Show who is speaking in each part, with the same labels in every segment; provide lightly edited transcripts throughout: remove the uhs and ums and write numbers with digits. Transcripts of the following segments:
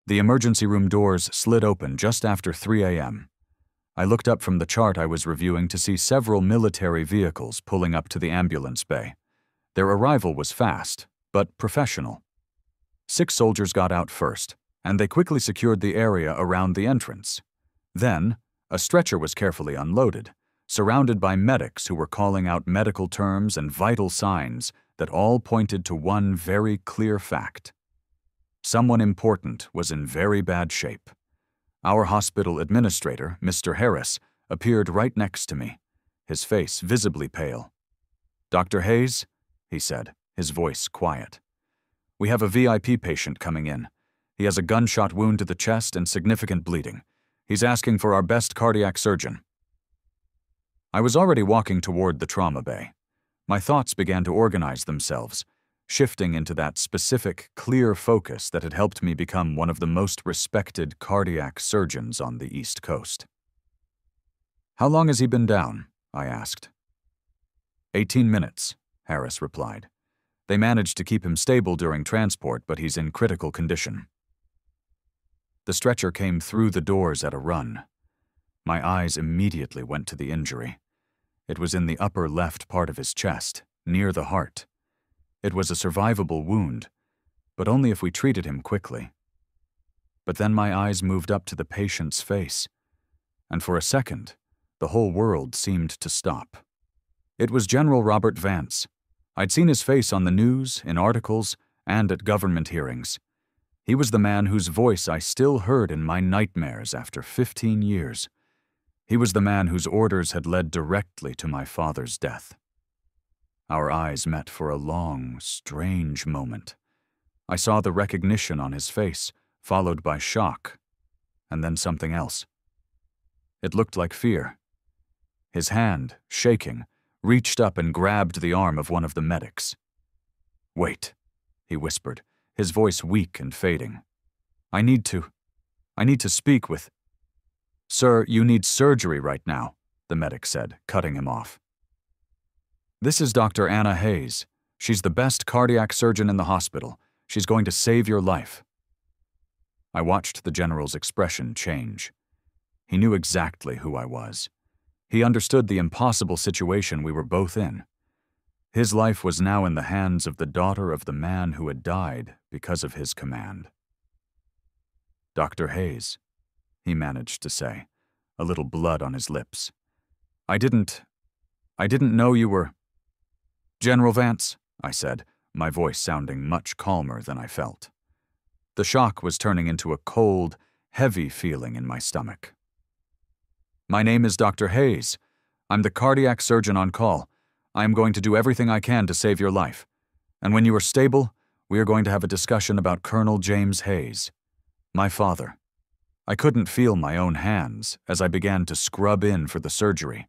Speaker 1: The emergency room doors slid open just after 3 a.m. I looked up from the chart I was reviewing to see several military vehicles pulling up to the ambulance bay. Their arrival was fast, but professional. 6 soldiers got out first, and they quickly secured the area around the entrance. Then, a stretcher was carefully unloaded, surrounded by medics who were calling out medical terms and vital signs that all pointed to one very clear fact. Someone important was in very bad shape. Our hospital administrator, Mr. Harris, appeared right next to me, his face visibly pale. "Dr. Hayes," he said, his voice quiet. "We have a VIP patient coming in. He has a gunshot wound to the chest and significant bleeding. He's asking for our best cardiac surgeon." I was already walking toward the trauma bay. My thoughts began to organize themselves, shifting into that specific, clear focus that had helped me become one of the most respected cardiac surgeons on the East Coast. "How long has he been down?" I asked. 18 minutes, Harris replied. "They managed to keep him stable during transport, but he's in critical condition." The stretcher came through the doors at a run. My eyes immediately went to the injury. It was in the upper left part of his chest, near the heart. It was a survivable wound, but only if we treated him quickly. But then my eyes moved up to the patient's face, and for a second, the whole world seemed to stop. It was General Robert Vance. I'd seen his face on the news, in articles, and at government hearings. He was the man whose voice I still heard in my nightmares after 15 years. He was the man whose orders had led directly to my father's death. Our eyes met for a long, strange moment. I saw the recognition on his face, followed by shock, and then something else. It looked like fear. His hand, shaking, reached up and grabbed the arm of one of the medics. "Wait," he whispered, his voice weak and fading. I need to speak with—" "Sir, you need surgery right now," the medic said, cutting him off. "This is Dr. Anna Hayes. She's the best cardiac surgeon in the hospital. She's going to save your life." I watched the general's expression change. He knew exactly who I was. He understood the impossible situation we were both in. His life was now in the hands of the daughter of the man who had died because of his command. "Dr. Hayes," he managed to say, a little blood on his lips. I didn't know you were—" "General Vance," I said, my voice sounding much calmer than I felt. The shock was turning into a cold, heavy feeling in my stomach. "My name is Dr. Hayes. I'm the cardiac surgeon on call. I am going to do everything I can to save your life. And when you are stable, we are going to have a discussion about Colonel James Hayes, my father." I couldn't feel my own hands as I began to scrub in for the surgery.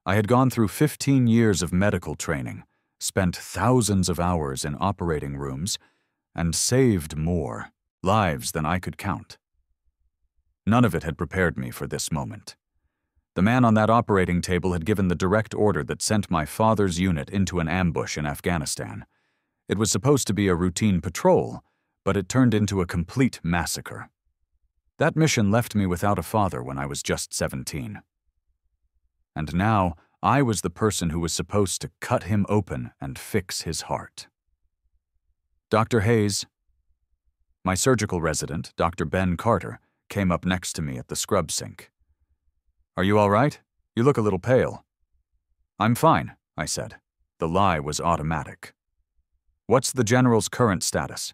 Speaker 1: I had gone through 15 years of medical training, spent thousands of hours in operating rooms, and saved more lives than I could count. None of it had prepared me for this moment. The man on that operating table had given the direct order that sent my father's unit into an ambush in Afghanistan. It was supposed to be a routine patrol, but it turned into a complete massacre. That mission left me without a father when I was just 17. And now, I was the person who was supposed to cut him open and fix his heart. "Dr. Hayes." My surgical resident, Dr. Ben Carter, came up next to me at the scrub sink. "Are you all right? You look a little pale." "I'm fine," I said. The lie was automatic. "What's the general's current status?"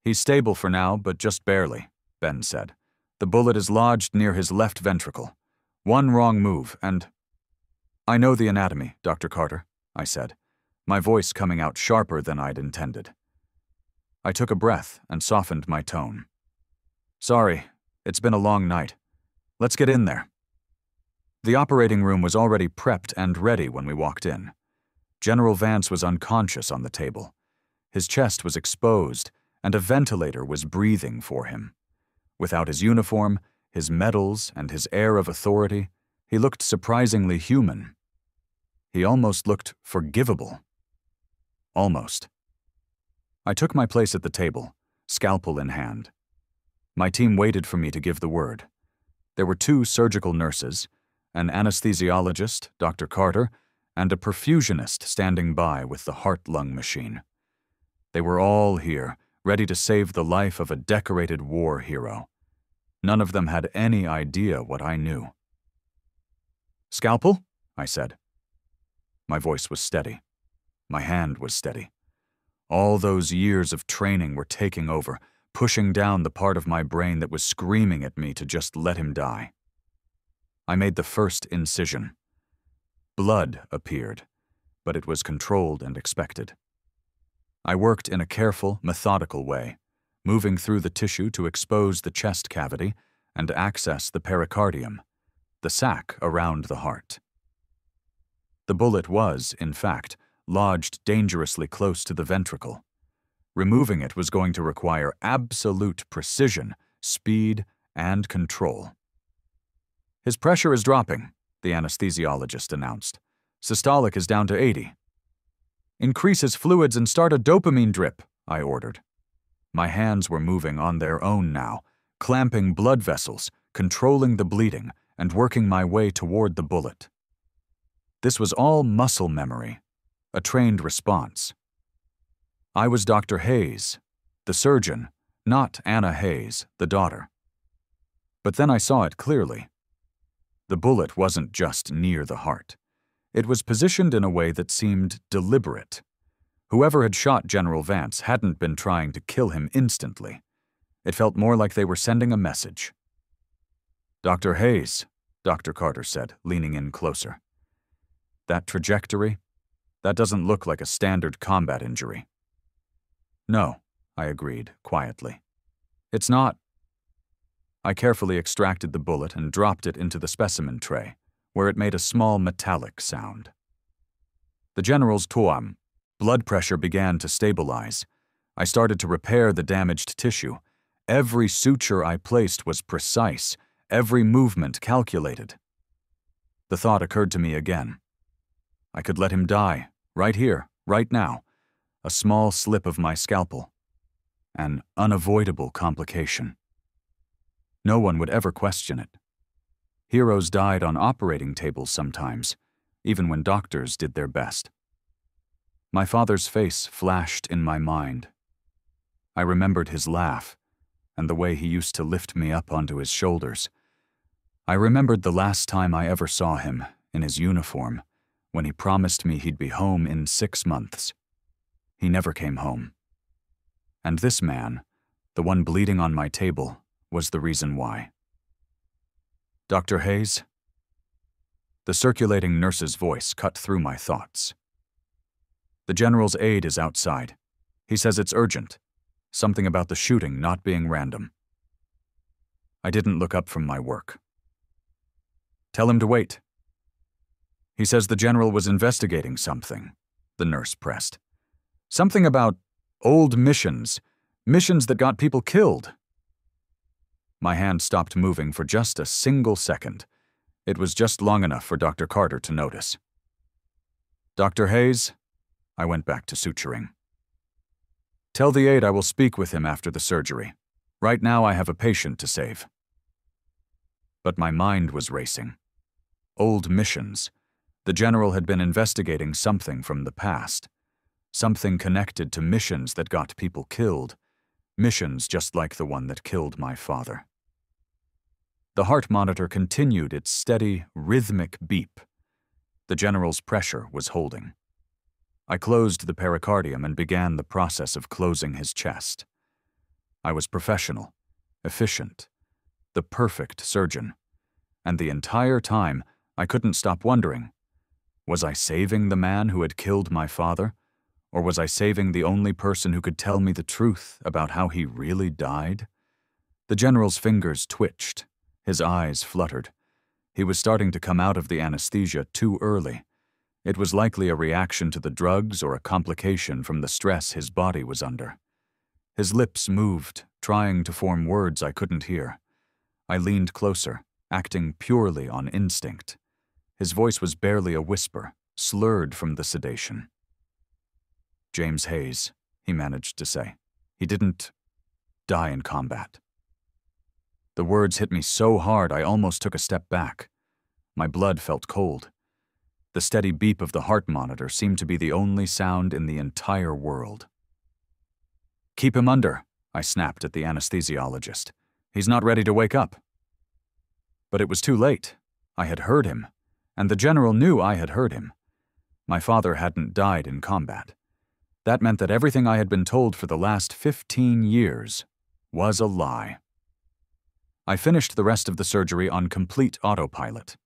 Speaker 1: "He's stable for now, but just barely," Ben said. "The bullet is lodged near his left ventricle. One wrong move, and—" "I know the anatomy, Dr. Carter," I said, my voice coming out sharper than I'd intended. I took a breath and softened my tone. "Sorry, it's been a long night. Let's get in there." The operating room was already prepped and ready when we walked in. General Vance was unconscious on the table. His chest was exposed, and a ventilator was breathing for him. Without his uniform, his medals, and his air of authority, he looked surprisingly human. He almost looked forgivable. Almost. I took my place at the table, scalpel in hand. My team waited for me to give the word. There were 2 surgical nurses, an anesthesiologist, Dr. Carter, and a perfusionist standing by with the heart-lung machine. They were all here, ready to save the life of a decorated war hero. None of them had any idea what I knew. "Scalpel?" I said. My voice was steady. My hand was steady. All those years of training were taking over, pushing down the part of my brain that was screaming at me to just let him die. I made the first incision. Blood appeared, but it was controlled and expected. I worked in a careful, methodical way, moving through the tissue to expose the chest cavity and access the pericardium, the sac around the heart. The bullet was, in fact, lodged dangerously close to the ventricle. Removing it was going to require absolute precision, speed, and control. "His pressure is dropping," the anesthesiologist announced. "Systolic is down to 80. "Increase his fluids and start a dopamine drip," I ordered. My hands were moving on their own now, clamping blood vessels, controlling the bleeding, and working my way toward the bullet. This was all muscle memory, a trained response. I was Dr. Hayes, the surgeon, not Anna Hayes, the daughter. But then I saw it clearly. The bullet wasn't just near the heart. It was positioned in a way that seemed deliberate. Whoever had shot General Vance hadn't been trying to kill him instantly. It felt more like they were sending a message. "Dr. Hayes," Dr. Carter said, leaning in closer. "That trajectory? That doesn't look like a standard combat injury." "No," I agreed, quietly. "It's not." I carefully extracted the bullet and dropped it into the specimen tray, where it made a small metallic sound. The general's tuam. Blood pressure began to stabilize. I started to repair the damaged tissue. Every suture I placed was precise, every movement calculated. The thought occurred to me again. I could let him die, right here, right now. A small slip of my scalpel. An unavoidable complication. No one would ever question it. Heroes died on operating tables sometimes, even when doctors did their best. My father's face flashed in my mind. I remembered his laugh and the way he used to lift me up onto his shoulders. I remembered the last time I ever saw him, in his uniform, when he promised me he'd be home in 6 months. He never came home. And this man, the one bleeding on my table, was the reason why. "Dr. Hayes?" The circulating nurse's voice cut through my thoughts. "The general's aide is outside. He says it's urgent. Something about the shooting not being random." I didn't look up from my work. "Tell him to wait." "He says the general was investigating something," the nurse pressed. "Something about old missions that got people killed." My hand stopped moving for just a single second. It was just long enough for Dr. Carter to notice. "Dr. Hayes?" I went back to suturing. "Tell the aide I will speak with him after the surgery. Right now I have a patient to save." But my mind was racing. Old missions. The general had been investigating something from the past. Something connected to missions that got people killed. Missions just like the one that killed my father. The heart monitor continued its steady, rhythmic beep. The general's pressure was holding. I closed the pericardium and began the process of closing his chest. I was professional, efficient, the perfect surgeon. And the entire time, I couldn't stop wondering, was I saving the man who had killed my father? Or was I saving the only person who could tell me the truth about how he really died? The general's fingers twitched. His eyes fluttered. He was starting to come out of the anesthesia too early. It was likely a reaction to the drugs or a complication from the stress his body was under. His lips moved, trying to form words I couldn't hear. I leaned closer, acting purely on instinct. His voice was barely a whisper, slurred from the sedation. "James Hayes," he managed to say. "He didn't die in combat." The words hit me so hard I almost took a step back. My blood felt cold. The steady beep of the heart monitor seemed to be the only sound in the entire world. "Keep him under," I snapped at the anesthesiologist. "He's not ready to wake up." But it was too late. I had heard him, and the general knew I had heard him. My father hadn't died in combat. That meant that everything I had been told for the last 15 years was a lie. I finished the rest of the surgery on complete autopilot.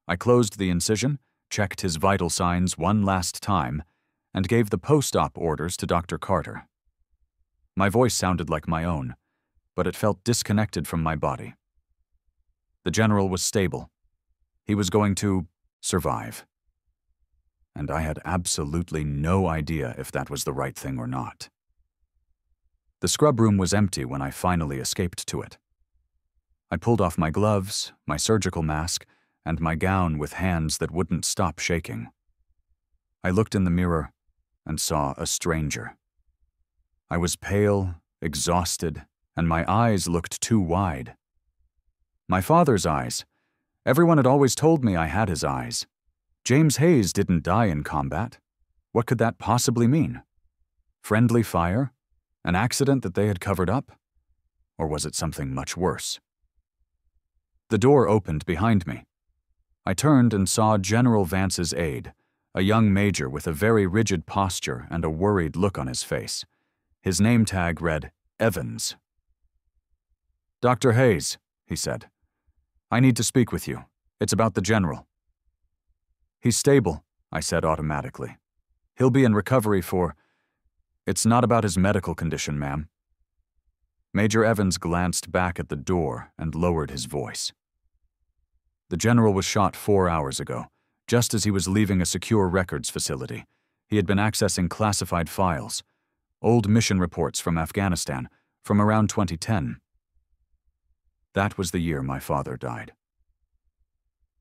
Speaker 1: I closed the incision, checked his vital signs one last time, and gave the post-op orders to Dr. Carter. My voice sounded like my own, but it felt disconnected from my body. The general was stable. He was going to survive. And I had absolutely no idea if that was the right thing or not. The scrub room was empty when I finally escaped to it. I pulled off my gloves, my surgical mask, and my gown with hands that wouldn't stop shaking. I looked in the mirror and saw a stranger. I was pale, exhausted, and my eyes looked too wide. My father's eyes. Everyone had always told me I had his eyes. James Hayes didn't die in combat. What could that possibly mean? Friendly fire? An accident that they had covered up? Or was it something much worse? The door opened behind me. I turned and saw General Vance's aide, a young major with a very rigid posture and a worried look on his face. His name tag read Evans. "Dr. Hayes," he said. "I need to speak with you. It's about the general." "He's stable," I said automatically. "He'll be in recovery for—" "It's not about his medical condition, ma'am." Major Evans glanced back at the door and lowered his voice. "The general was shot 4 hours ago, just as he was leaving a secure records facility. He had been accessing classified files, old mission reports from Afghanistan, from around 2010. That was the year my father died."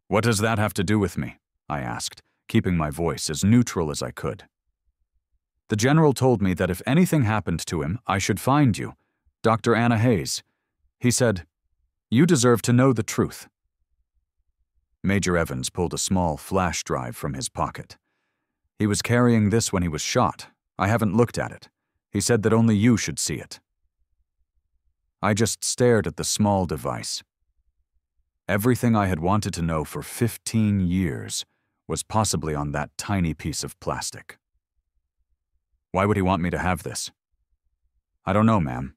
Speaker 1: "What does that have to do with me?" I asked, keeping my voice as neutral as I could. "The general told me that if anything happened to him, I should find you, Dr. Anna Hayes. He said, 'You deserve to know the truth.'" Major Evans pulled a small flash drive from his pocket. "He was carrying this when he was shot. I haven't looked at it. He said that only you should see it." I just stared at the small device. Everything I had wanted to know for 15 years was possibly on that tiny piece of plastic. "Why would he want me to have this?" "I don't know, ma'am,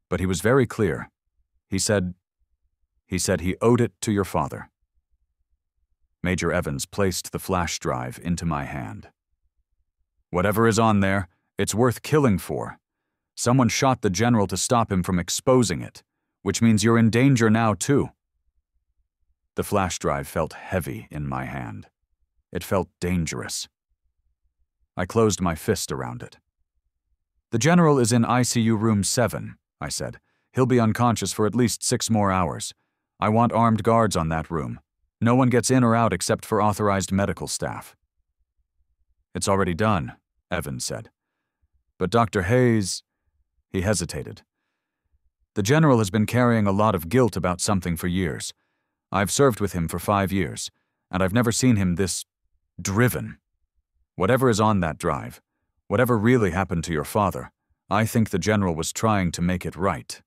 Speaker 1: but he was very clear. He said he owed it to your father." Major Evans placed the flash drive into my hand. "Whatever is on there, it's worth killing for. Someone shot the general to stop him from exposing it, which means you're in danger now, too." The flash drive felt heavy in my hand. It felt dangerous. I closed my fist around it. "The general is in ICU room 7, I said. "He'll be unconscious for at least 6 more hours. I want armed guards on that room. No one gets in or out except for authorized medical staff." "It's already done," Evans said. "But Dr. Hayes—" He hesitated. "The general has been carrying a lot of guilt about something for years. I've served with him for 5 years, and I've never seen him this driven. Whatever is on that drive, whatever really happened to your father, I think the general was trying to make it right."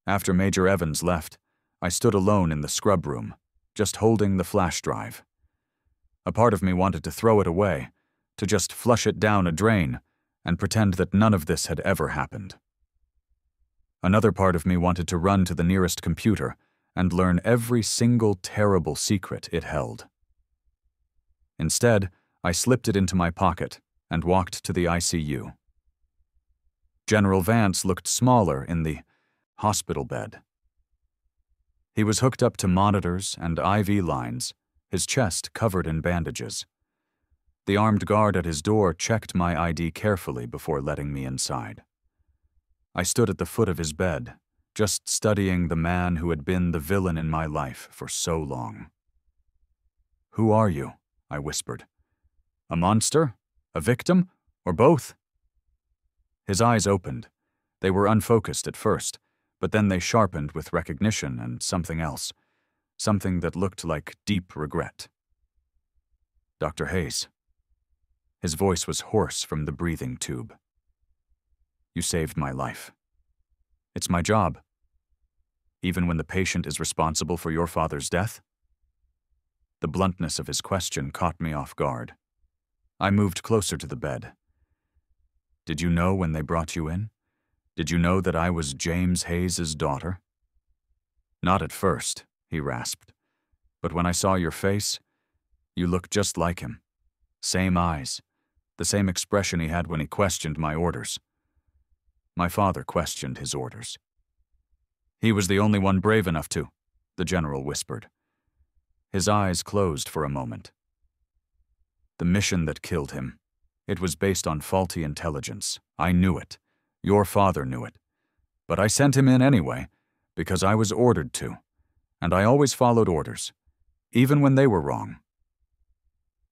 Speaker 1: After Major Evans left, I stood alone in the scrub room, just holding the flash drive. A part of me wanted to throw it away, to just flush it down a drain, and pretend that none of this had ever happened. Another part of me wanted to run to the nearest computer and learn every single terrible secret it held. Instead, I slipped it into my pocket and walked to the ICU. General Vance looked smaller in the hospital bed. He was hooked up to monitors and IV lines, his chest covered in bandages. The armed guard at his door checked my ID carefully before letting me inside. I stood at the foot of his bed, just studying the man who had been the villain in my life for so long. "Who are you?" I whispered. "A monster? A victim? Or both?" His eyes opened. They were unfocused at first, but then they sharpened with recognition and something else, something that looked like deep regret. Dr. Hayes. His voice was hoarse from the breathing tube. You saved my life. It's my job. Even when the patient is responsible for your father's death? The bluntness of his question caught me off guard. I moved closer to the bed. Did you know when they brought you in? Did you know that I was James Hayes' daughter? Not at first, he rasped. But when I saw your face, you looked just like him. Same eyes, the same expression he had when he questioned my orders. My father questioned his orders. He was the only one brave enough to, the general whispered. His eyes closed for a moment. The mission that killed him, it was based on faulty intelligence. I knew it. Your father knew it. But I sent him in anyway, because I was ordered to, and I always followed orders, even when they were wrong.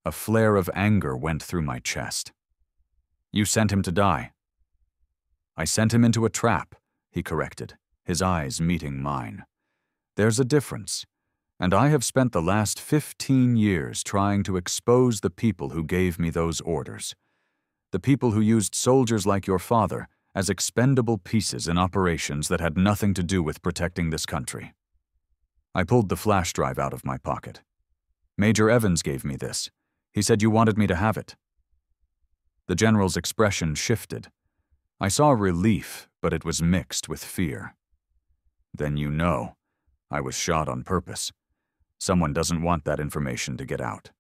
Speaker 1: A flare of anger went through my chest. You sent him to die. I sent him into a trap, he corrected, his eyes meeting mine. There's a difference, and I have spent the last 15 years trying to expose the people who gave me those orders. The people who used soldiers like your father as expendable pieces in operations that had nothing to do with protecting this country. I pulled the flash drive out of my pocket. Major Evans gave me this. He said you wanted me to have it. The general's expression shifted. I saw relief, but it was mixed with fear. Then you know, I was shot on purpose. Someone doesn't want that information to get out.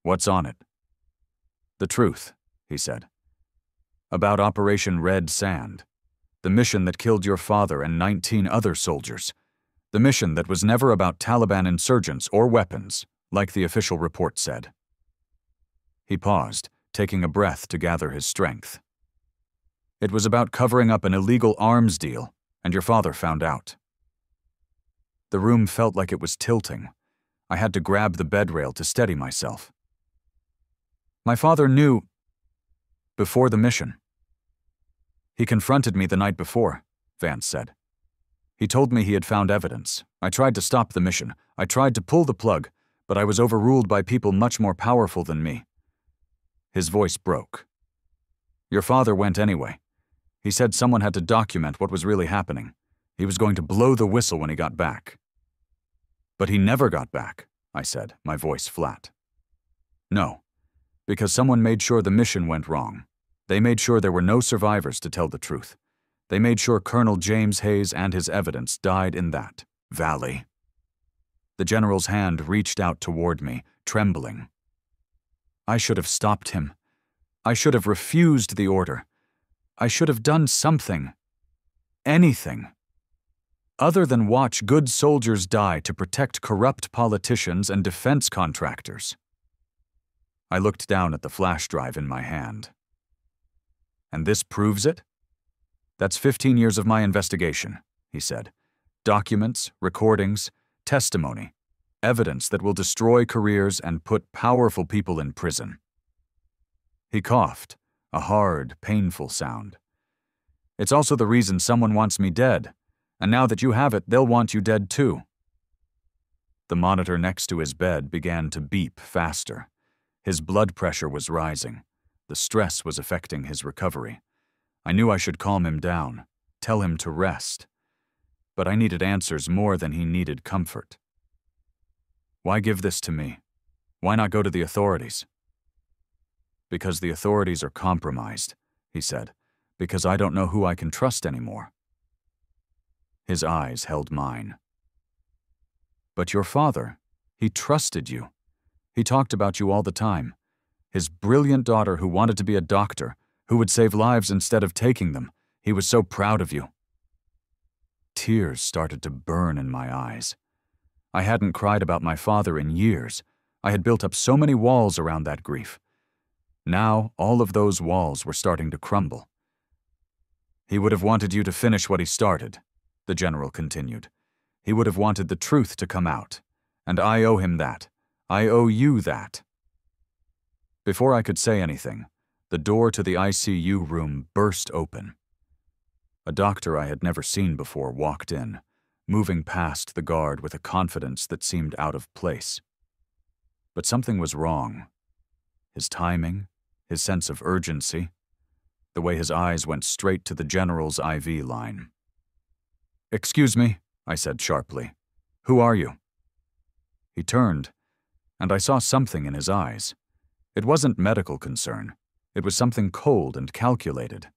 Speaker 1: What's on it? The truth, he said. About Operation Red Sand, the mission that killed your father and 19 other soldiers. The mission that was never about Taliban insurgents or weapons, like the official report said. He paused, taking a breath to gather his strength. It was about covering up an illegal arms deal, and your father found out. The room felt like it was tilting. I had to grab the bed rail to steady myself. My father knew before the mission. He confronted me the night before, Vance said. He told me he had found evidence. I tried to stop the mission. I tried to pull the plug, but I was overruled by people much more powerful than me. His voice broke. Your father went anyway. He said someone had to document what was really happening. He was going to blow the whistle when he got back. But he never got back, I said, my voice flat. No, because someone made sure the mission went wrong. They made sure there were no survivors to tell the truth. They made sure Colonel James Hayes and his evidence died in that valley. The general's hand reached out toward me, trembling. I should have stopped him. I should have refused the order. I should have done something. Anything. Other than watch good soldiers die to protect corrupt politicians and defense contractors. I looked down at the flash drive in my hand. And this proves it? That's 15 years of my investigation, he said. Documents, recordings, testimony, evidence that will destroy careers and put powerful people in prison. He coughed, a hard, painful sound. It's also the reason someone wants me dead, and now that you have it, they'll want you dead too. The monitor next to his bed began to beep faster. His blood pressure was rising. The stress was affecting his recovery. I knew I should calm him down, tell him to rest. But I needed answers more than he needed comfort. Why give this to me? Why not go to the authorities? Because the authorities are compromised, he said, because I don't know who I can trust anymore. His eyes held mine. But your father, he trusted you. He talked about you all the time. His brilliant daughter who wanted to be a doctor, who would save lives instead of taking them. He was so proud of you. Tears started to burn in my eyes. I hadn't cried about my father in years. I had built up so many walls around that grief. Now, all of those walls were starting to crumble. He would have wanted you to finish what he started, the general continued. He would have wanted the truth to come out. And I owe him that. I owe you that. Before I could say anything, the door to the ICU room burst open. A doctor I had never seen before walked in, moving past the guard with a confidence that seemed out of place. But something was wrong. His timing, his sense of urgency, the way his eyes went straight to the general's IV line. "Excuse me," I said sharply. "Who are you?" He turned, and I saw something in his eyes. It wasn't medical concern. It was something cold and calculated.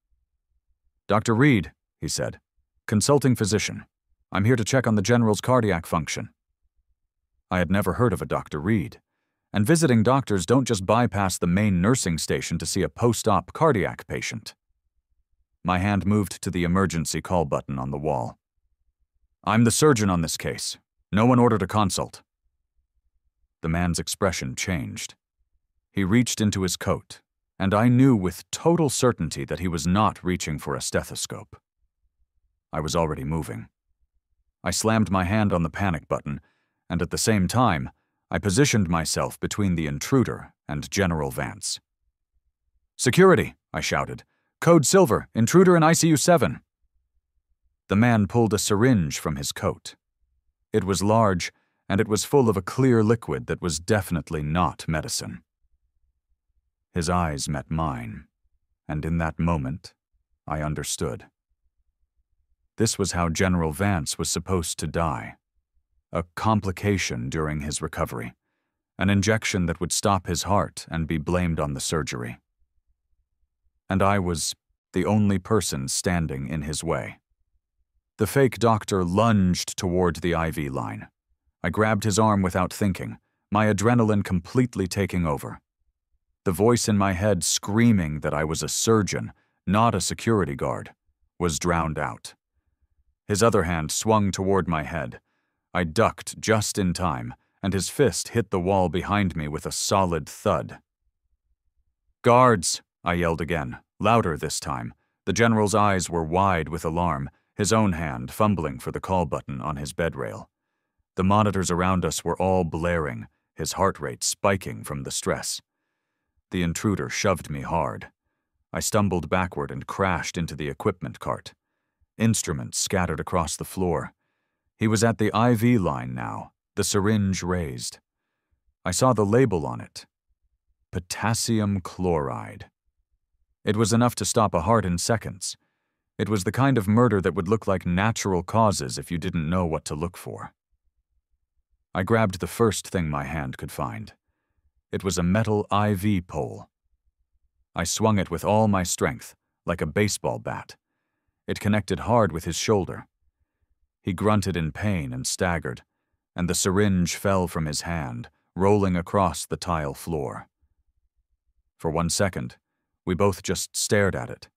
Speaker 1: "Dr. Reed," he said, "consulting physician. I'm here to check on the general's cardiac function." I had never heard of a Dr. Reed, and visiting doctors don't just bypass the main nursing station to see a post-op cardiac patient. My hand moved to the emergency call button on the wall. "I'm the surgeon on this case. No one ordered a consult." The man's expression changed. He reached into his coat, and I knew with total certainty that he was not reaching for a stethoscope. I was already moving. I slammed my hand on the panic button, and at the same time, I positioned myself between the intruder and General Vance. "Security," I shouted. "Code Silver, intruder in ICU 7. The man pulled a syringe from his coat. It was large, and it was full of a clear liquid that was definitely not medicine. His eyes met mine, and in that moment, I understood. This was how General Vance was supposed to die. A complication during his recovery. An injection that would stop his heart and be blamed on the surgery. And I was the only person standing in his way. The fake doctor lunged toward the IV line. I grabbed his arm without thinking, my adrenaline completely taking over. The voice in my head screaming that I was a surgeon, not a security guard, was drowned out. His other hand swung toward my head. I ducked just in time, and his fist hit the wall behind me with a solid thud. "Guards!" I yelled again, louder this time. The general's eyes were wide with alarm, his own hand fumbling for the call button on his bedrail. The monitors around us were all blaring, his heart rate spiking from the stress. The intruder shoved me hard. I stumbled backward and crashed into the equipment cart. Instruments scattered across the floor. He was at the IV line now, the syringe raised. I saw the label on it. Potassium chloride. It was enough to stop a heart in seconds. It was the kind of murder that would look like natural causes if you didn't know what to look for. I grabbed the first thing my hand could find. It was a metal IV pole. I swung it with all my strength, like a baseball bat. It connected hard with his shoulder. He grunted in pain and staggered, and the syringe fell from his hand, rolling across the tile floor. For 1 second, we both just stared at it.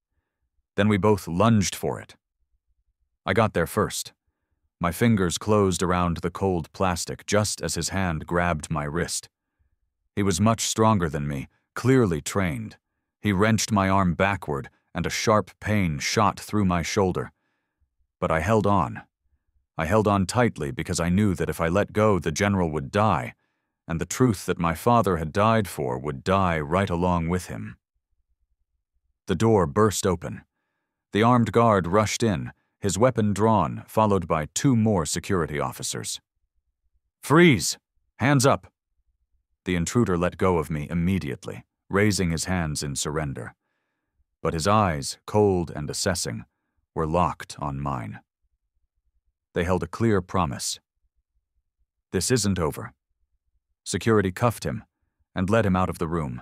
Speaker 1: Then we both lunged for it. I got there first. My fingers closed around the cold plastic just as his hand grabbed my wrist. He was much stronger than me, clearly trained. He wrenched my arm backward, and a sharp pain shot through my shoulder. But I held on. I held on tightly because I knew that if I let go, the general would die, and the truth that my father had died for would die right along with him. The door burst open. The armed guard rushed in, his weapon drawn, followed by 2 more security officers. "Freeze! Hands up!" The intruder let go of me immediately, raising his hands in surrender. But his eyes, cold and assessing, were locked on mine. They held a clear promise. This isn't over. Security cuffed him and led him out of the room.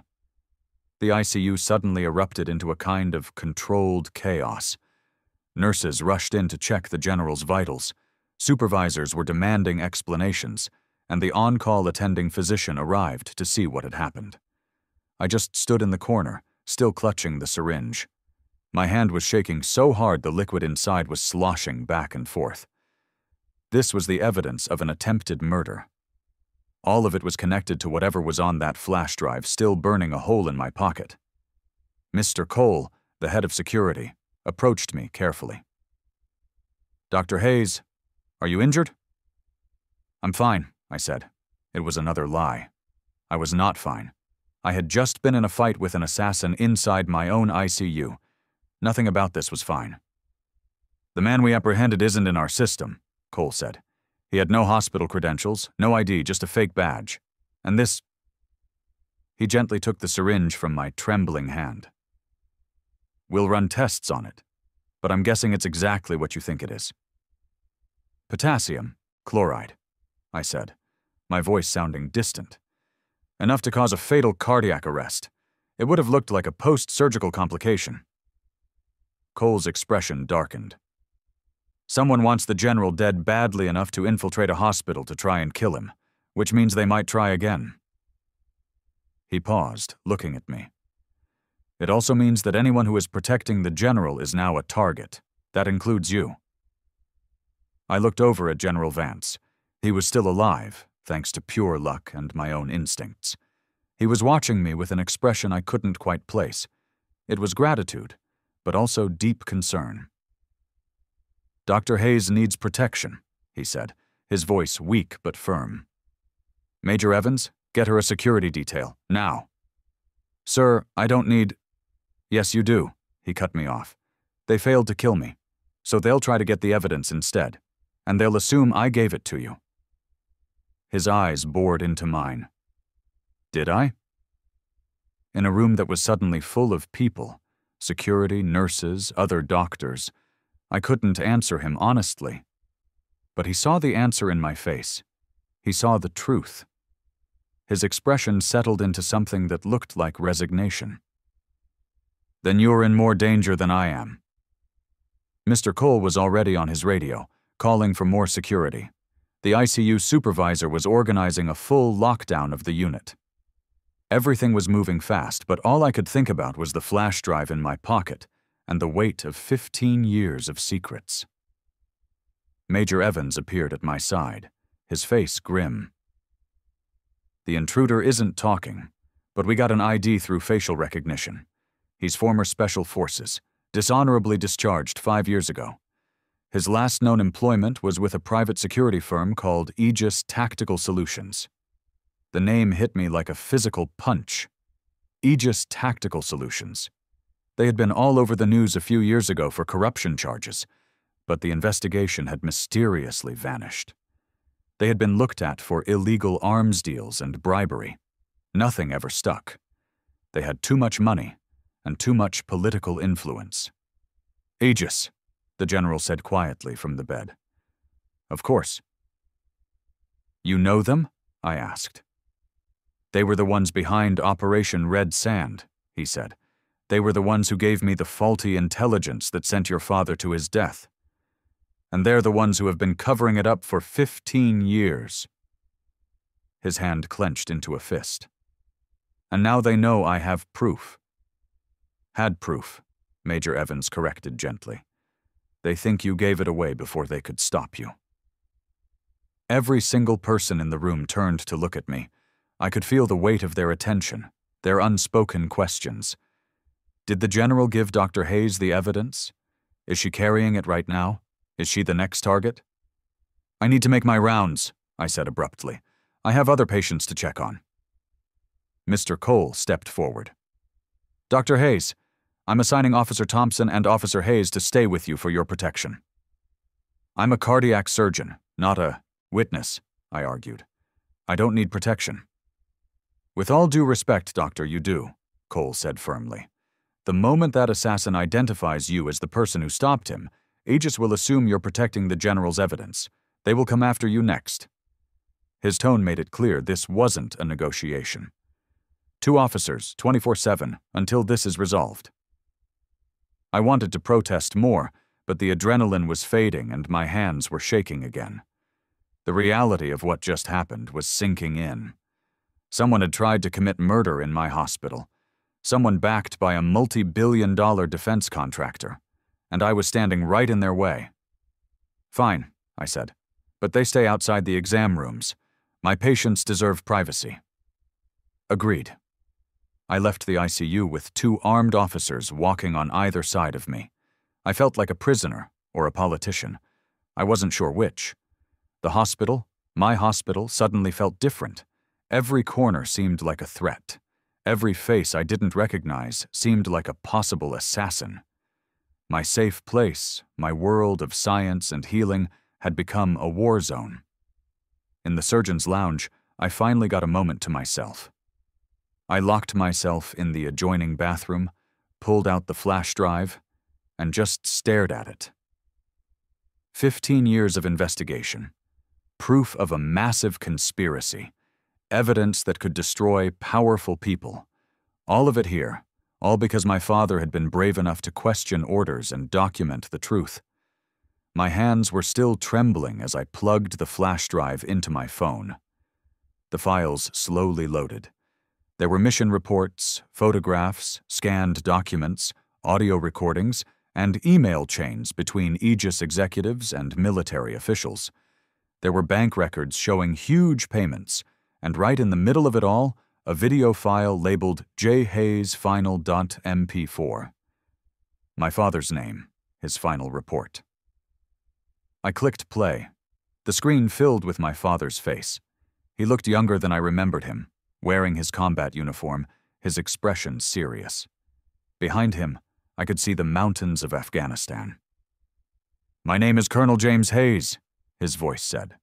Speaker 1: The ICU suddenly erupted into a kind of controlled chaos. Nurses rushed in to check the general's vitals. Supervisors were demanding explanations, and the on-call attending physician arrived to see what had happened. I just stood in the corner, still clutching the syringe. My hand was shaking so hard the liquid inside was sloshing back and forth. This was the evidence of an attempted murder. All of it was connected to whatever was on that flash drive, still burning a hole in my pocket. Mr. Cole, the head of security, approached me carefully. "Dr. Hayes, are you injured?" "I'm fine," I said. It was another lie. I was not fine. I had just been in a fight with an assassin inside my own ICU. Nothing about this was fine. The man we apprehended isn't in our system, Cole said. He had no hospital credentials, no ID, just a fake badge. And this... He gently took the syringe from my trembling hand. We'll run tests on it, but I'm guessing it's exactly what you think it is. Potassium chloride, I said, my voice sounding distant. Enough to cause a fatal cardiac arrest. It would have looked like a post-surgical complication. Cole's expression darkened. Someone wants the general dead badly enough to infiltrate a hospital to try and kill him, which means they might try again. He paused, looking at me. It also means that anyone who is protecting the general is now a target. That includes you. I looked over at General Vance. He was still alive, thanks to pure luck and my own instincts. He was watching me with an expression I couldn't quite place. It was gratitude, but also deep concern. Dr. Hayes needs protection, he said, his voice weak but firm. Major Evans, get her a security detail, now. Sir, I don't need... Yes, you do, he cut me off. They failed to kill me, so they'll try to get the evidence instead, and they'll assume I gave it to you. His eyes bored into mine. Did I? In a room that was suddenly full of people, security, nurses, other doctors, I couldn't answer him honestly. But he saw the answer in my face. He saw the truth. His expression settled into something that looked like resignation. Then you're in more danger than I am. Mr. Cole was already on his radio, calling for more security. The ICU supervisor was organizing a full lockdown of the unit. Everything was moving fast, but all I could think about was the flash drive in my pocket and the weight of 15 years of secrets. Major Evans appeared at my side, his face grim. The intruder isn't talking, but we got an ID through facial recognition. He's former Special Forces, dishonorably discharged 5 years ago. His last known employment was with a private security firm called Aegis Tactical Solutions. The name hit me like a physical punch. Aegis Tactical Solutions. They had been all over the news a few years ago for corruption charges, but the investigation had mysteriously vanished. They had been looked at for illegal arms deals and bribery. Nothing ever stuck. They had too much money and too much political influence. Aegis, the general said quietly from the bed. Of course. You know them? I asked. They were the ones behind Operation Red Sand, he said. They were the ones who gave me the faulty intelligence that sent your father to his death. And they're the ones who have been covering it up for 15 years. His hand clenched into a fist. And now they know I have proof. Had proof, Major Evans corrected gently. They think you gave it away before they could stop you. Every single person in the room turned to look at me. I could feel the weight of their attention, their unspoken questions. Did the general give Dr. Hayes the evidence? Is she carrying it right now? Is she the next target? I need to make my rounds, I said abruptly. I have other patients to check on. Mr. Cole stepped forward. Dr. Hayes, I'm assigning Officer Thompson and Officer Hayes to stay with you for your protection. I'm a cardiac surgeon, not a witness, I argued. I don't need protection. With all due respect, Doctor, you do, Cole said firmly. The moment that assassin identifies you as the person who stopped him, Aegis will assume you're protecting the general's evidence. They will come after you next. His tone made it clear this wasn't a negotiation. 2 officers, 24/7, until this is resolved. I wanted to protest more, but the adrenaline was fading and my hands were shaking again. The reality of what just happened was sinking in. Someone had tried to commit murder in my hospital. Someone backed by a multi-billion-dollar defense contractor. And I was standing right in their way. Fine, I said, but they stay outside the exam rooms. My patients deserve privacy. Agreed. I left the ICU with 2 armed officers walking on either side of me. I felt like a prisoner or a politician. I wasn't sure which. The hospital, my hospital, suddenly felt different. Every corner seemed like a threat. Every face I didn't recognize seemed like a possible assassin. My safe place, my world of science and healing, had become a war zone. In the surgeon's lounge, I finally got a moment to myself. I locked myself in the adjoining bathroom, pulled out the flash drive, and just stared at it. 15 years of investigation, proof of a massive conspiracy, evidence that could destroy powerful people. All of it here, all because my father had been brave enough to question orders and document the truth. My hands were still trembling as I plugged the flash drive into my phone. The files slowly loaded. There were mission reports, photographs, scanned documents, audio recordings, and email chains between Aegis executives and military officials. There were bank records showing huge payments, and right in the middle of it all, a video file labeled J. Hayes Final.mp4. My father's name, his final report. I clicked play. The screen filled with my father's face. He looked younger than I remembered him, wearing his combat uniform, his expression serious. Behind him, I could see the mountains of Afghanistan. "My name is Colonel James Hayes," his voice said.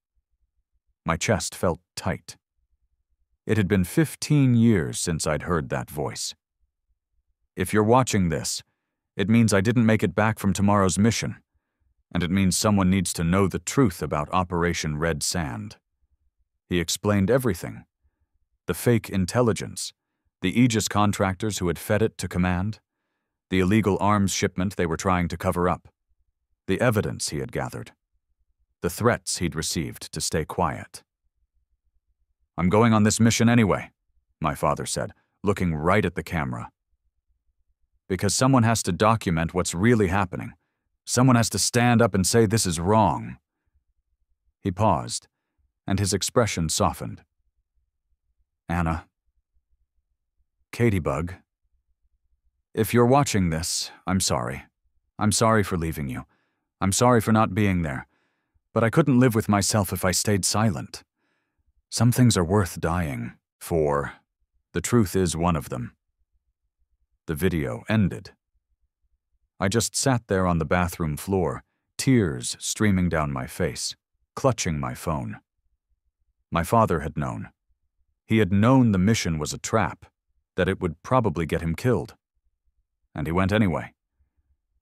Speaker 1: My chest felt tight. It had been 15 years since I'd heard that voice. "If you're watching this, it means I didn't make it back from tomorrow's mission, and it means someone needs to know the truth about Operation Red Sand." He explained everything. The fake intelligence, the Aegis contractors who had fed it to command, the illegal arms shipment they were trying to cover up, the evidence he had gathered, the threats he'd received to stay quiet. "I'm going on this mission anyway," my father said, looking right at the camera. "Because someone has to document what's really happening. Someone has to stand up and say this is wrong." He paused, and his expression softened. "Anna. Katybug. If you're watching this, I'm sorry. I'm sorry for leaving you. I'm sorry for not being there. But I couldn't live with myself if I stayed silent. Some things are worth dying for. The truth is one of them." The video ended. I just sat there on the bathroom floor, tears streaming down my face, clutching my phone. My father had known. He had known the mission was a trap, that it would probably get him killed. And he went anyway,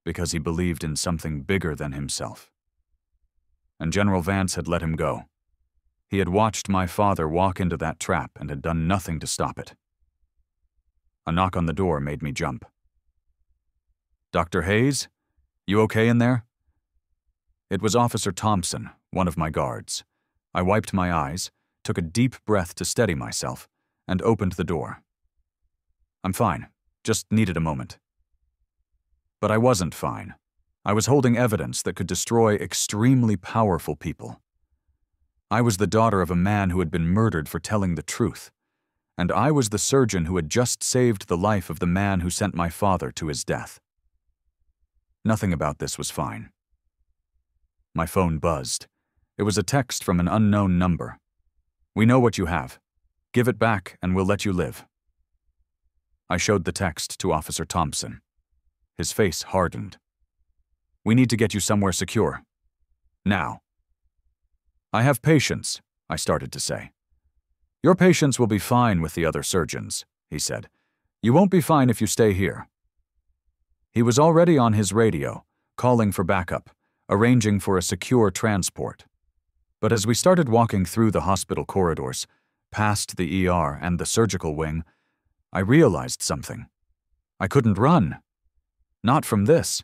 Speaker 1: because he believed in something bigger than himself. And General Vance had let him go. He had watched my father walk into that trap and had done nothing to stop it. A knock on the door made me jump. "Dr. Hayes? You okay in there?" It was Officer Thompson, one of my guards. I wiped my eyes, took a deep breath to steady myself, and opened the door. "I'm fine, just needed a moment." But I wasn't fine. I was holding evidence that could destroy extremely powerful people. I was the daughter of a man who had been murdered for telling the truth, and I was the surgeon who had just saved the life of the man who sent my father to his death. Nothing about this was fine. My phone buzzed. It was a text from an unknown number. "We know what you have. Give it back and we'll let you live." I showed the text to Officer Thompson. His face hardened. "We need to get you somewhere secure. Now." "I have patience," I started to say. "Your patients will be fine with the other surgeons," he said. "You won't be fine if you stay here." He was already on his radio, calling for backup, arranging for a secure transport. But as we started walking through the hospital corridors, past the ER and the surgical wing, I realized something. I couldn't run. Not from this.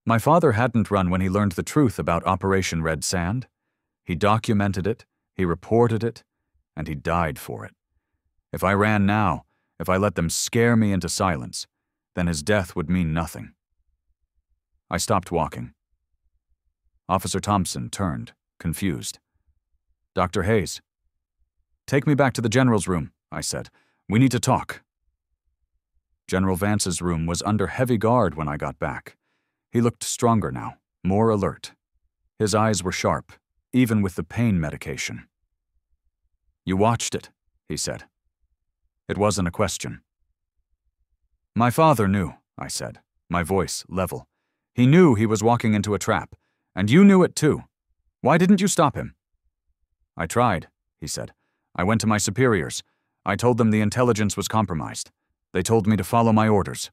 Speaker 1: My father hadn't run when he learned the truth about Operation Red Sand. He documented it, he reported it, and he died for it. If I ran now, if I let them scare me into silence, then his death would mean nothing. I stopped walking. Officer Thompson turned, confused. "Dr. Hayes." "Take me back to the general's room," I said. "We need to talk." General Vance's room was under heavy guard when I got back. He looked stronger now, more alert. His eyes were sharp, even with the pain medication. "You watched it," he said. It wasn't a question. "My father knew," I said, my voice level. He knew he was walking into a trap, and you knew it too. Why didn't you stop him?" "I tried," he said. "I went to my superiors. I told them the intelligence was compromised. They told me to follow my orders."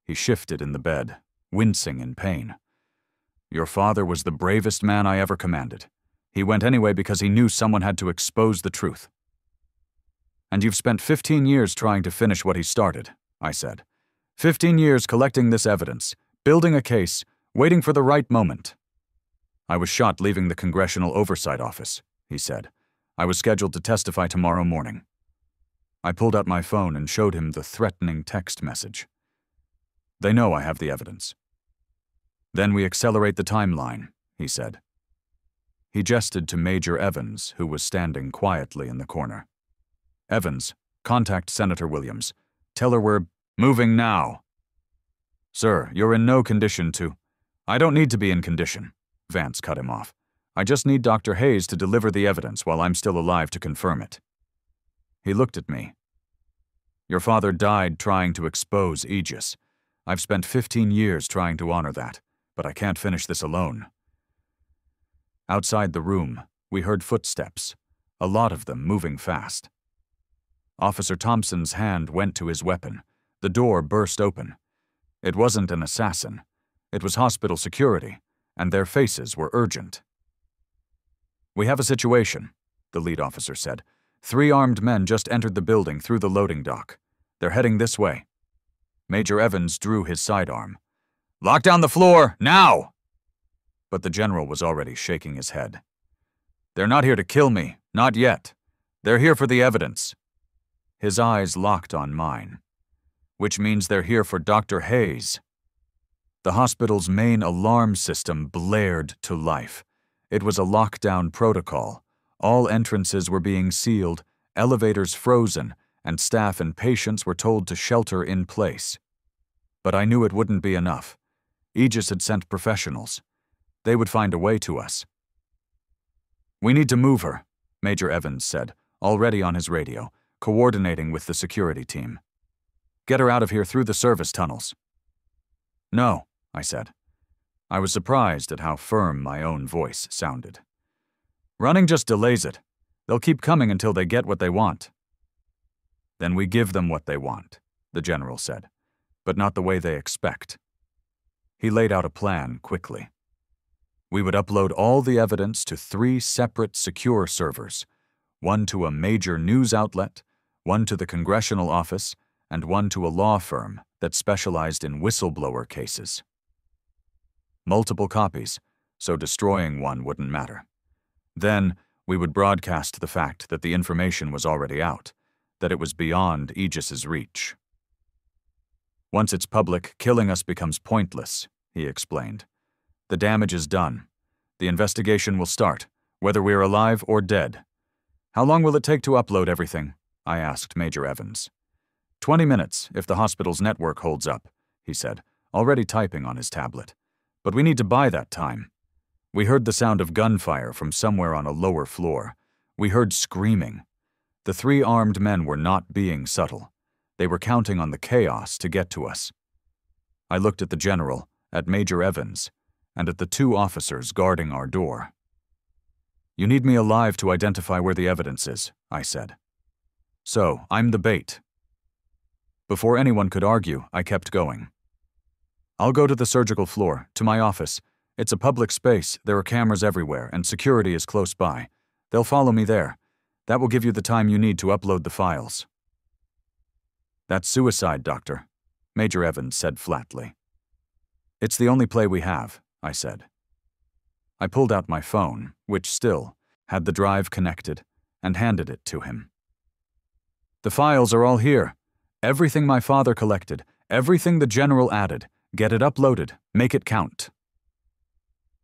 Speaker 1: He shifted in the bed, wincing in pain. "Your father was the bravest man I ever commanded. He went anyway because he knew someone had to expose the truth." "And you've spent 15 years trying to finish what he started," I said. 15 years collecting this evidence, building a case, waiting for the right moment." "I was shot leaving the Congressional Oversight Office," he said. "I was scheduled to testify tomorrow morning." I pulled out my phone and showed him the threatening text message. "They know I have the evidence." "Then we accelerate the timeline," he said. He gestured to Major Evans, who was standing quietly in the corner. "Evans, contact Senator Williams. Tell her we're moving now." "Sir, you're in no condition to—" "I don't need to be in condition," Vance cut him off. "I just need Dr. Hayes to deliver the evidence while I'm still alive to confirm it." He looked at me. "Your father died trying to expose Aegis. I've spent 15 years trying to honor that, but I can't finish this alone." Outside the room, we heard footsteps, a lot of them moving fast. Officer Thompson's hand went to his weapon. The door burst open. It wasn't an assassin. It was hospital security, and their faces were urgent. "We have a situation," the lead officer said. "3 armed men just entered the building through the loading dock. They're heading this way." Major Evans drew his sidearm. "Lock down the floor, now!" But the general was already shaking his head. "They're not here to kill me, not yet. They're here for the evidence." His eyes locked on mine. "Which means they're here for Dr. Hayes." The hospital's main alarm system blared to life. It was a lockdown protocol. All entrances were being sealed, elevators frozen, and staff and patients were told to shelter in place. But I knew it wouldn't be enough. Aegis had sent professionals. They would find a way to us. "We need to move her," Major Evans said, already on his radio, coordinating with the security team. "Get her out of here through the service tunnels." "No," I said. I was surprised at how firm my own voice sounded. "Running just delays it. They'll keep coming until they get what they want." "Then we give them what they want," the general said, "but not the way they expect." He laid out a plan quickly. We would upload all the evidence to 3 separate secure servers, one to a major news outlet, one to the congressional office, and one to a law firm that specialized in whistleblower cases. Multiple copies, so destroying one wouldn't matter. Then, we would broadcast the fact that the information was already out, that it was beyond Aegis's reach. "Once it's public, killing us becomes pointless," he explained. "The damage is done. The investigation will start, whether we're alive or dead." "How long will it take to upload everything?" I asked Major Evans. 20 minutes, if the hospital's network holds up," he said, already typing on his tablet. "But we need to buy that time." We heard the sound of gunfire from somewhere on a lower floor. We heard screaming. The 3 armed men were not being subtle. They were counting on the chaos to get to us. I looked at the general, at Major Evans, and at the 2 officers guarding our door. "You need me alive to identify where the evidence is," I said. "So, I'm the bait." Before anyone could argue, I kept going. "I'll go to the surgical floor, to my office. It's a public space, there are cameras everywhere, and security is close by. They'll follow me there. That will give you the time you need to upload the files." "That's suicide, Doctor," Major Evans said flatly. "It's the only play we have," I said. I pulled out my phone, which still had the drive connected, and handed it to him. "The files are all here. Everything my father collected, everything the general added. Get it uploaded. Make it count."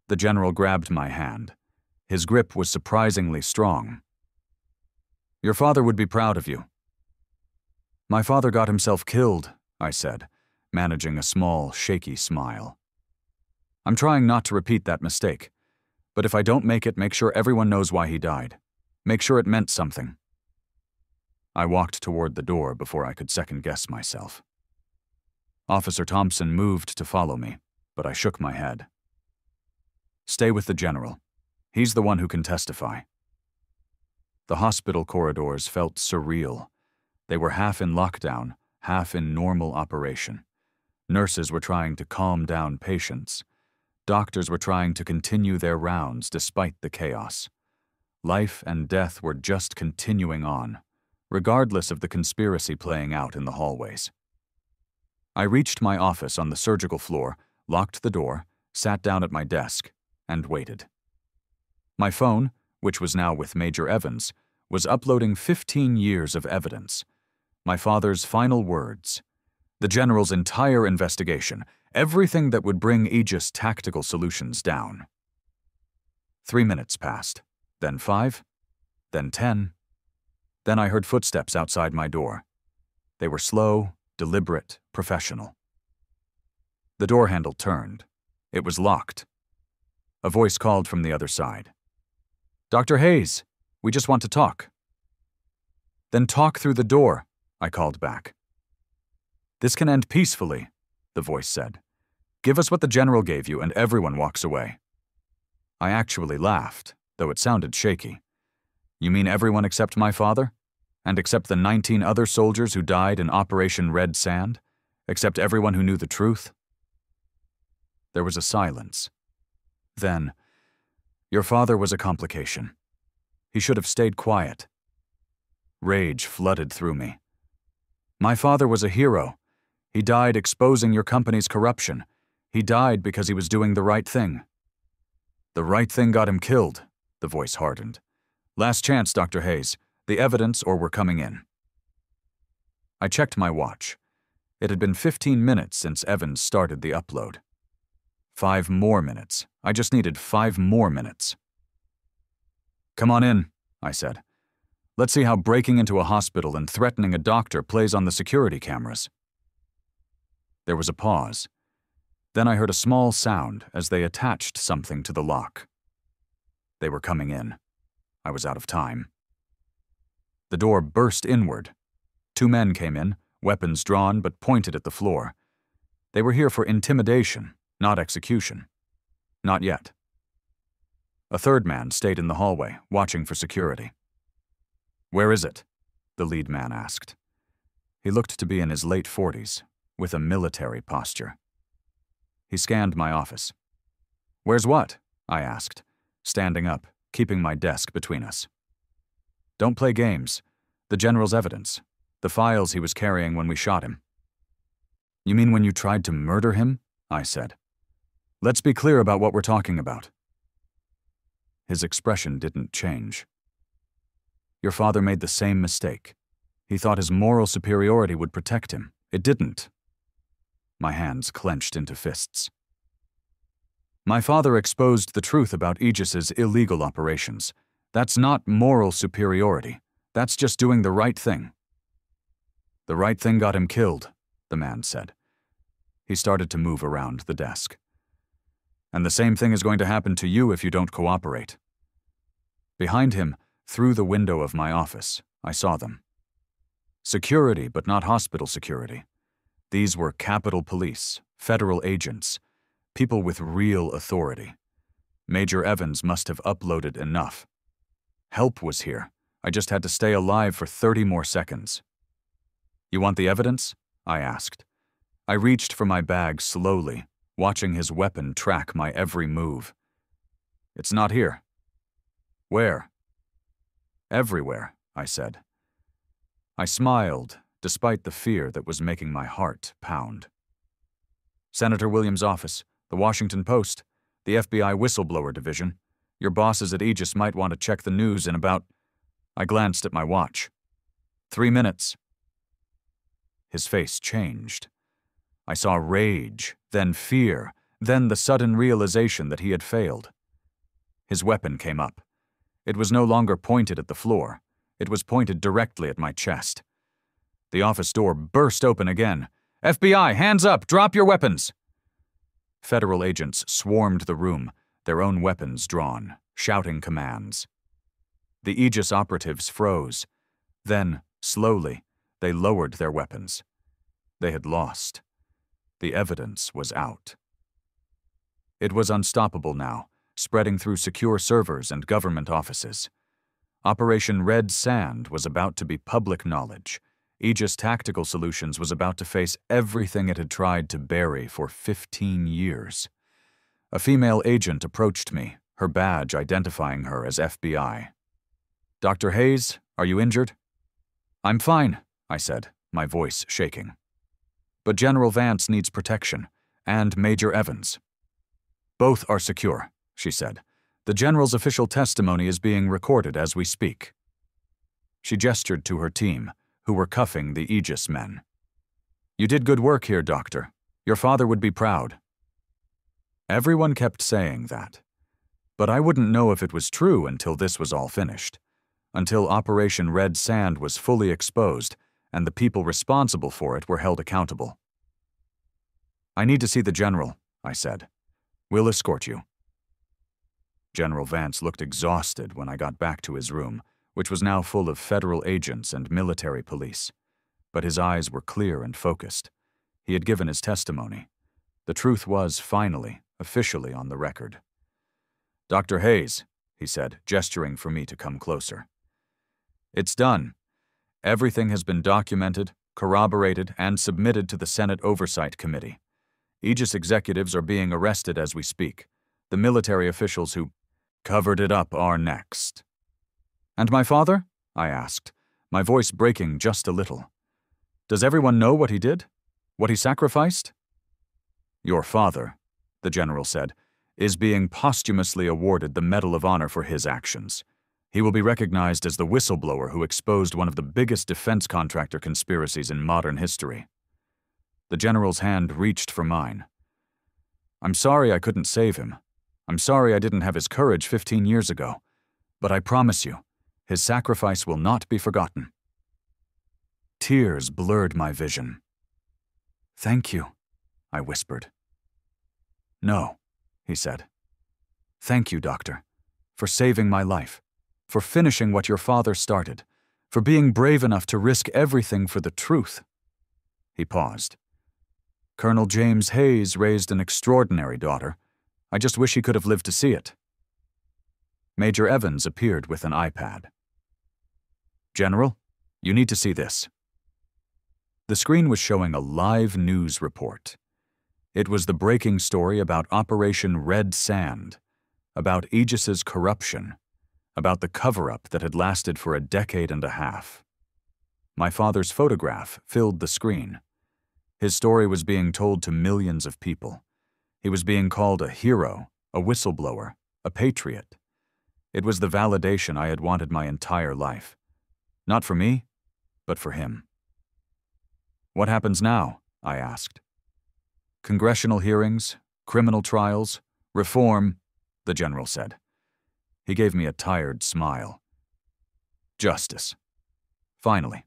Speaker 1: The general grabbed my hand. His grip was surprisingly strong. "Your father would be proud of you." "My father got himself killed," I said, managing a small, shaky smile. "I'm trying not to repeat that mistake. But if I don't make it, make sure everyone knows why he died. Make sure it meant something." I walked toward the door before I could second-guess myself. Officer Thompson moved to follow me. but I shook my head. Stay with the general. He's the one who can testify. The hospital corridors felt surreal. They were half in lockdown, half in normal operation. Nurses were trying to calm down patients. Doctors were trying to continue their rounds despite the chaos. Life and death were just continuing on, regardless of the conspiracy playing out in the hallways. I reached my office on the surgical floor, locked the door, sat down at my desk, and waited. My phone, which was now with Major Evans, was uploading 15 years of evidence. My father's final words, the general's entire investigation, everything that would bring Aegis Tactical Solutions down. 3 minutes passed, then 5, then 10. Then I heard footsteps outside my door. They were slow, deliberate, professional. The door handle turned. It was locked. A voice called from the other side. "Dr. Hayes, we just want to talk." "Then talk through the door," I called back. "This can end peacefully," the voice said. "Give us what the general gave you and everyone walks away." I actually laughed, though it sounded shaky. "You mean everyone except my father? And except the 19 other soldiers who died in Operation Red Sand? Except everyone who knew the truth?" There was a silence. Then, "Your father was a complication. He should have stayed quiet." Rage flooded through me. "My father was a hero. He died exposing your company's corruption. He died because he was doing the right thing." "The right thing got him killed," the voice hardened. "Last chance, Dr. Hayes. The evidence or we're coming in." I checked my watch. It had been 15 minutes since Evans started the upload. 5 more minutes. I just needed 5 more minutes. "Come on in," I said. "Let's see how breaking into a hospital and threatening a doctor plays on the security cameras." There was a pause. Then I heard a small sound as they attached something to the lock. They were coming in. I was out of time. The door burst inward. 2 men came in, weapons drawn but pointed at the floor. They were here for intimidation, not execution. Not yet. A third man stayed in the hallway, watching for security. "Where is it?" the lead man asked. He looked to be in his late 40s, with a military posture. He scanned my office. "Where's what?" I asked, standing up, keeping my desk between us. "Don't play games. The general's evidence. The files he was carrying when we shot him." "You mean when you tried to murder him?" I said. "Let's be clear about what we're talking about." His expression didn't change. "Your father made the same mistake. He thought his moral superiority would protect him. It didn't." My hands clenched into fists. "My father exposed the truth about Aegis's illegal operations. That's not moral superiority. That's just doing the right thing." "The right thing got him killed," the man said. He started to move around the desk. "And the same thing is going to happen to you if you don't cooperate." Behind him, through the window of my office, I saw them. Security, but not hospital security. These were Capitol Police, federal agents, people with real authority. Major Evans must have uploaded enough. Help was here. I just had to stay alive for 30 more seconds. "You want the evidence?" I asked. I reached for my bag slowly, watching his weapon track my every move. "It's not here." "Where?" "Everywhere," I said. I smiled, despite the fear that was making my heart pound. "Senator Williams' office, the Washington Post, the FBI Whistleblower Division. Your bosses at Aegis might want to check the news in about..." I glanced at my watch. 3 minutes. His face changed. I saw rage, then fear, then the sudden realization that he had failed. His weapon came up. It was no longer pointed at the floor. It was pointed directly at my chest. The office door burst open again. "FBI, hands up! Drop your weapons!" Federal agents swarmed the room, their own weapons drawn, shouting commands. The Aegis operatives froze. Then, slowly, they lowered their weapons. They had lost. The evidence was out. It was unstoppable now, spreading through secure servers and government offices. Operation Red Sand was about to be public knowledge. Aegis Tactical Solutions was about to face everything it had tried to bury for 15 years. A female agent approached me, her badge identifying her as FBI. "Dr. Hayes, are you injured?" "I'm fine," I said, my voice shaking. "But General Vance needs protection, and Major Evans." "Both are secure," she said. "The General's official testimony is being recorded as we speak." She gestured to her team, who were cuffing the Aegis men. "You did good work here, Doctor. Your father would be proud." Everyone kept saying that. But I wouldn't know if it was true until this was all finished. Until Operation Red Sand was fully exposed and the people responsible for it were held accountable. "I need to see the General," I said. "We'll escort you." General Vance looked exhausted when I got back to his room, which was now full of federal agents and military police. But his eyes were clear and focused. He had given his testimony. The truth was, finally, officially on the record. "Dr. Hayes," he said, gesturing for me to come closer. "It's done. Everything has been documented, corroborated, and submitted to the Senate Oversight Committee. Aegis executives are being arrested as we speak. The military officials who covered it up are next." "And my father?" I asked, my voice breaking just a little. "Does everyone know what he did? What he sacrificed?" "Your father," the general said, "is being posthumously awarded the Medal of Honor for his actions. He will be recognized as the whistleblower who exposed one of the biggest defense contractor conspiracies in modern history." The general's hand reached for mine. "I'm sorry I couldn't save him. I'm sorry I didn't have his courage 15 years ago. But I promise you, his sacrifice will not be forgotten." Tears blurred my vision. "Thank you," I whispered. "No," he said. "Thank you, Doctor, for saving my life, for finishing what your father started, for being brave enough to risk everything for the truth." He paused. "Colonel James Hayes raised an extraordinary daughter. I just wish he could have lived to see it." Major Evans appeared with an iPad. "General, you need to see this." The screen was showing a live news report. It was the breaking story about Operation Red Sand, about Aegis's corruption, about the cover-up that had lasted for a decade and a half. My father's photograph filled the screen. His story was being told to millions of people. He was being called a hero, a whistleblower, a patriot. It was the validation I had wanted my entire life. Not for me, but for him. "What happens now?" I asked. "Congressional hearings, criminal trials, reform," the general said. He gave me a tired smile. "Justice. Finally."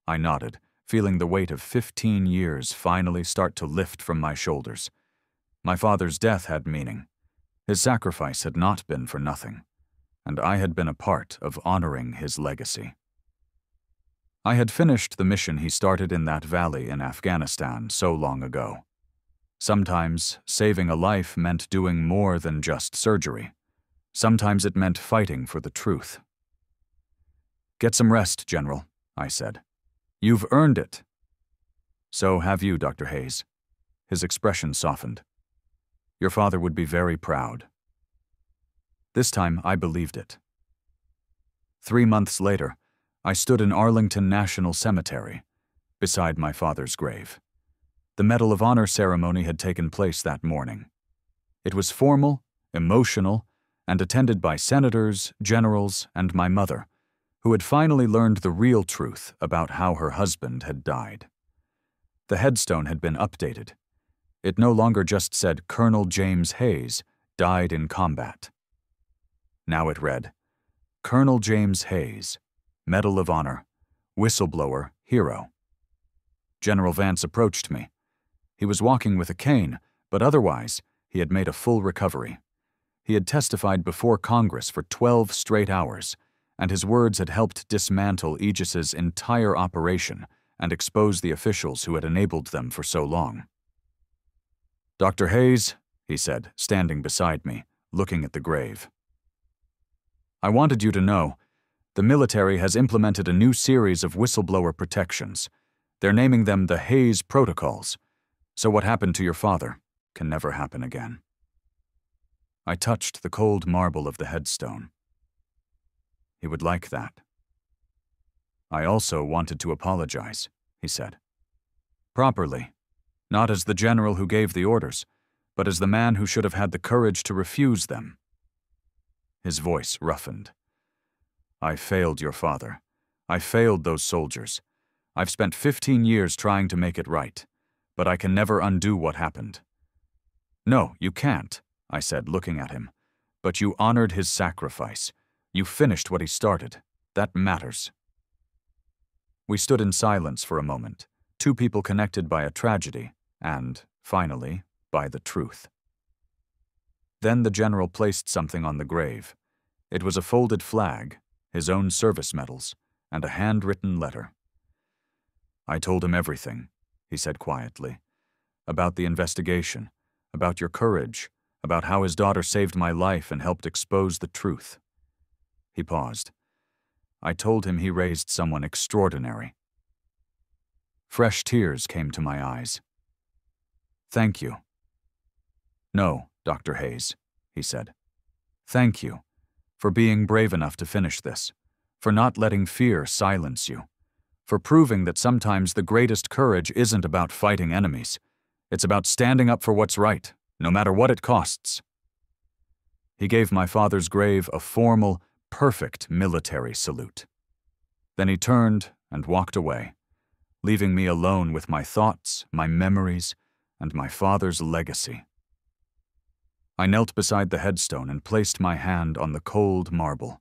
Speaker 1: I nodded, feeling the weight of 15 years finally start to lift from my shoulders. My father's death had meaning. His sacrifice had not been for nothing, and I had been a part of honoring his legacy. I had finished the mission he started in that valley in Afghanistan so long ago. Sometimes saving a life meant doing more than just surgery. Sometimes it meant fighting for the truth. "Get some rest, General," I said. "You've earned it." "So have you, Dr. Hayes." His expression softened. "Your father would be very proud." This time I believed it. 3 months later, I stood in Arlington National Cemetery, beside my father's grave. The Medal of Honor ceremony had taken place that morning. It was formal, emotional, and attended by senators, generals, and my mother, who had finally learned the real truth about how her husband had died. The headstone had been updated. It no longer just said Colonel James Hayes died in combat. Now it read, Colonel James Hayes, Medal of Honor, whistleblower, hero. General Vance approached me. He was walking with a cane, but otherwise, he had made a full recovery. He had testified before Congress for 12 straight hours, and his words had helped dismantle Aegis's entire operation and expose the officials who had enabled them for so long. "Dr. Hayes," he said, standing beside me, looking at the grave. I wanted you to know, the military has implemented a new series of whistleblower protections. They're naming them the Hayes Protocols. So what happened to your father can never happen again. I touched the cold marble of the headstone. He would like that. I also wanted to apologize, he said. Properly, not as the general who gave the orders, but as the man who should have had the courage to refuse them. His voice roughened. I failed your father. I failed those soldiers. I've spent 15 years trying to make it right, but I can never undo what happened. No, you can't, I said, looking at him. But you honored his sacrifice. You finished what he started. That matters. We stood in silence for a moment, two people connected by a tragedy, and, finally, by the truth. Then the general placed something on the grave. It was a folded flag, his own service medals, and a handwritten letter. I told him everything, he said quietly, about the investigation, about your courage, about how his daughter saved my life and helped expose the truth. He paused. I told him he raised someone extraordinary. Fresh tears came to my eyes. Thank you. No, Dr. Hayes, he said. Thank you for being brave enough to finish this, for not letting fear silence you, for proving that sometimes the greatest courage isn't about fighting enemies. It's about standing up for what's right, no matter what it costs. He gave my father's grave a formal, perfect military salute. Then he turned and walked away, leaving me alone with my thoughts, my memories, and my father's legacy. I knelt beside the headstone and placed my hand on the cold marble.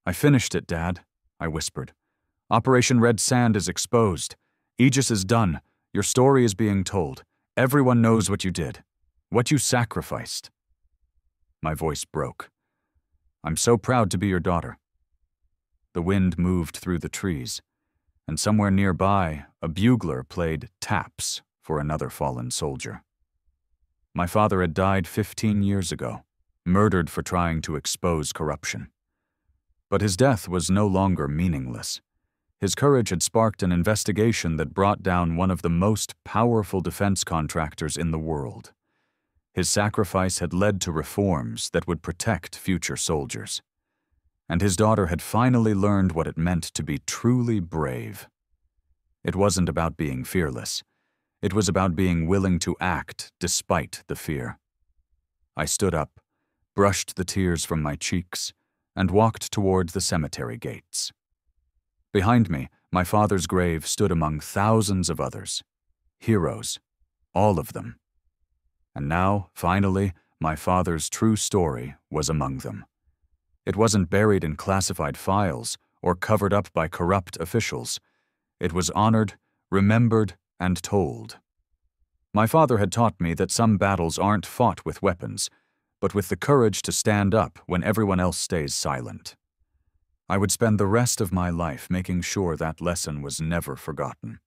Speaker 1: I finished it, Dad, I whispered. Operation Red Sand is exposed. Aegis is done. Your story is being told. Everyone knows what you did, what you sacrificed. My voice broke. I'm so proud to be your daughter. The wind moved through the trees, and somewhere nearby, a bugler played taps for another fallen soldier. My father had died 15 years ago, murdered for trying to expose corruption. But his death was no longer meaningless. His courage had sparked an investigation that brought down one of the most powerful defense contractors in the world. His sacrifice had led to reforms that would protect future soldiers. And his daughter had finally learned what it meant to be truly brave. It wasn't about being fearless. It was about being willing to act despite the fear. I stood up, brushed the tears from my cheeks, and walked toward the cemetery gates. Behind me, my father's grave stood among thousands of others. Heroes, all of them. And now, finally, my father's true story was among them. It wasn't buried in classified files or covered up by corrupt officials. It was honored, remembered, and told. My father had taught me that some battles aren't fought with weapons, but with the courage to stand up when everyone else stays silent. I would spend the rest of my life making sure that lesson was never forgotten.